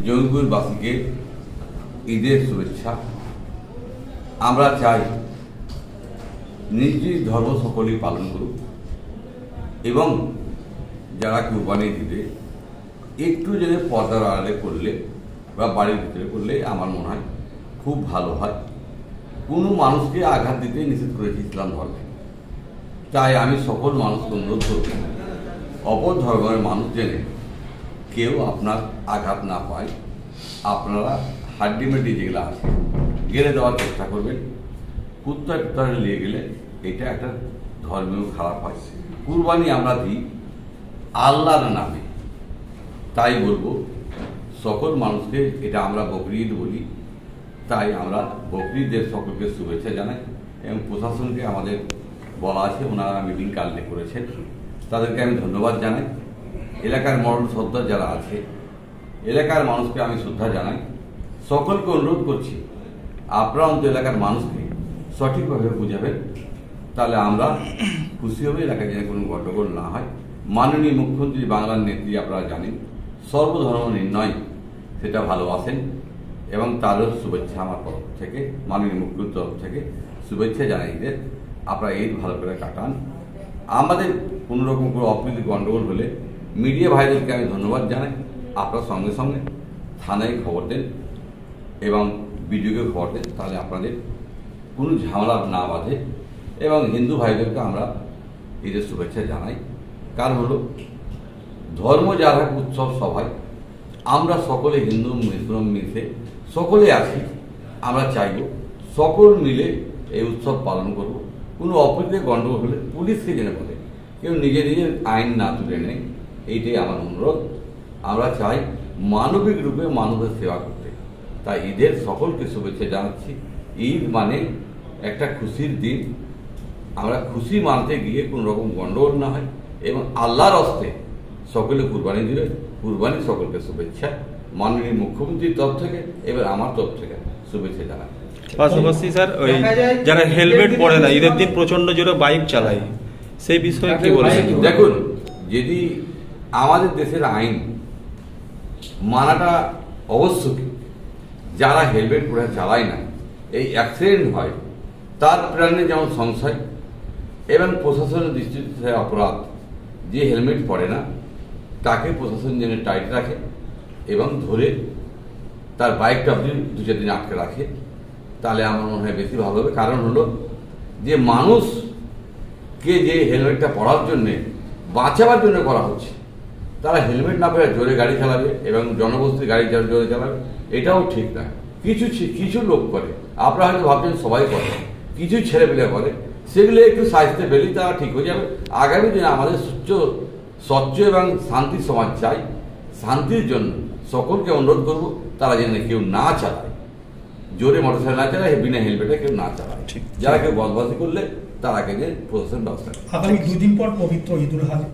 জঙ্গিপুরবাসীকে ঈদের শুভেচ্ছা। আমরা চাই নিজ নিজ ধর্ম সকলেই পালন করুক এবং যারা কুরবানি দিবে একটু যেন পর্দার আড়ালে করলে বা বাড়ির ভিতরে করলে আমার মনে হয় খুব ভালো হয়। কোনো মানুষকে আঘাত দিতে নিষেধ করেছে ইসলাম ধর্মে। তাই আমি সকল মানুষকে অনুরোধ করব, অপর ধর্মের মানুষ জেনে কেউ আপনার আঘাত না পায়, আপনারা হাড্ডিমেডি যেগুলো আছে গেলে দেওয়ার চেষ্টা করবেন। কুত্তা টুত্তারে নিয়ে গেলে এটা একটা ধর্মীয় খারাপ হয়। কুরবানি আমরা দিই আল্লাহর নামে, তাই বলবো সকল মানুষকে, এটা আমরা বকরি ঈদ বলি, তাই আমরা বকরি ঈদের সকলকে শুভেচ্ছা জানাই এবং প্রশাসনকে আমাদের বলা আছে, ওনারা মিটিং কালকে করেছেন, তাদেরকে আমি ধন্যবাদ জানাই। এলাকার মরণ শ্রদ্ধা যারা আছে, এলাকার মানুষকে আমি শ্রদ্ধা জানাই। সকলকে অনুরোধ করছি আপনারা অন্তত এলাকার মানুষকে সঠিকভাবে বুঝাবেন, তাহলে আমরা খুশি হবে, এলাকায় যেন কোনো গণ্ডগোল না হয়। মাননীয় মুখ্যমন্ত্রী বাংলার নেত্রী আপনারা জানেন, সর্বধর্ম নির্ণয় সেটা ভালোবাসেন এবং তাদের শুভেচ্ছা আমার তরফ থেকে, মাননীয় মুখ্যমন্ত্রীর তরফ থেকে শুভেচ্ছা জানাই ঈদের। আপনারা ঈদ ভালো করে কাটান। আমাদের কোনো রকম কোনো অপ্রীতি গণ্ডগোল হলে মিডিয়া ভাইদেরকে আমি ধন্যবাদ জানাই। আপনারা সঙ্গে সঙ্গে থানায় খবর দেন এবং বিডিওকে খবর দেন, তাহলে আপনাদের কোনো ঝামেলা না বাঁধে। এবং হিন্দু ভাইদেরকে আমরা ঈদের শুভেচ্ছা জানাই। কারণ হলো ধর্ম যার এক উৎসব সভায় আমরা সকলে হিন্দু মুসলিম মিশে সকলে আছি। আমরা চাইব সকল মিলে এই উৎসব পালন করব। কোনো অপ্রীতি গণ্ডগোল হলে পুলিশকে জেনে বলে, কেউ নিজে নিজের আইন না তুলে নেয়, এইটাই আমার অনুরোধ। আমরা চাই মানবিক রূপে মানুষের সেবা করতে, তাই ঈদের সকলকে শুভেচ্ছা জানাচ্ছি। ঈদ মানে একটা খুশির দিন, আমরা খুশি মানতে গিয়ে কোনো রকম গণ্ডগোল না হয় এবং আল্লাহর হস্তে সকলে কুরবানি দিবে। কুরবানি সকলকে শুভেচ্ছা মাননীয় মুখ্যমন্ত্রীর তরফ থেকে এবার আমার তরফ থেকে শুভেচ্ছা জানাই। পাশাপাশি স্যার, ওই যারা হেলমেট পরে না ঈদের দিন প্রচন্ড জোরে বাইক চালায়, সেই বিষয়ে কি বলবেন? দেখুন, যদি আমাদের দেশের আইন মানাটা অবশ্যই, যারা হেলমেট পরে চালায় না, এই অ্যাক্সিডেন্ট হয়, তার প্রাণে যেমন সংশয় এবং প্রশাসনের দৃষ্টিতে অপরাধ। যে হেলমেট পরে না তাকে প্রশাসন যেন টাইট রাখে এবং ধরে তার বাইকটা আপনি 2-4 দিন আটকে রাখে, তাহলে আমার মনে হয় বেশি ভালো হবে। কারণ হলো যে মানুষকে যে হেলমেটটা পরার জন্যে বাঁচাবার জন্য করা হচ্ছে, তারা হেলমেট না পরে জোরে গাড়ি চালাবে এবং জনবস্তির গাড়ি জোরে চালাবে, এটাও ঠিক না। কিছু লোক করে, আপনারা হয়তো ভাবছেন সবাই করে, কিছু ছেলেপেলে করে, সেগুলো একটু সাহিত্যে পেলেই তারা ঠিক হয়ে যাবে। আগামী দিনে আমাদের স্বচ্ছ এবং শান্তি সমাজ চাই। শান্তির জন্য সকলকে অনুরোধ করব, তারা যেন কেউ না চালায়, জোরে মোটরসাইকেল না চালায়, বিনা হেলমেটে কেউ না চালায়। যারা কেউ বদমাশি করলে তারাকে যে প্রশাসন ব্যবস্থা। আগামী 2 দিন পর পবিত্র ঈদুল আজহা।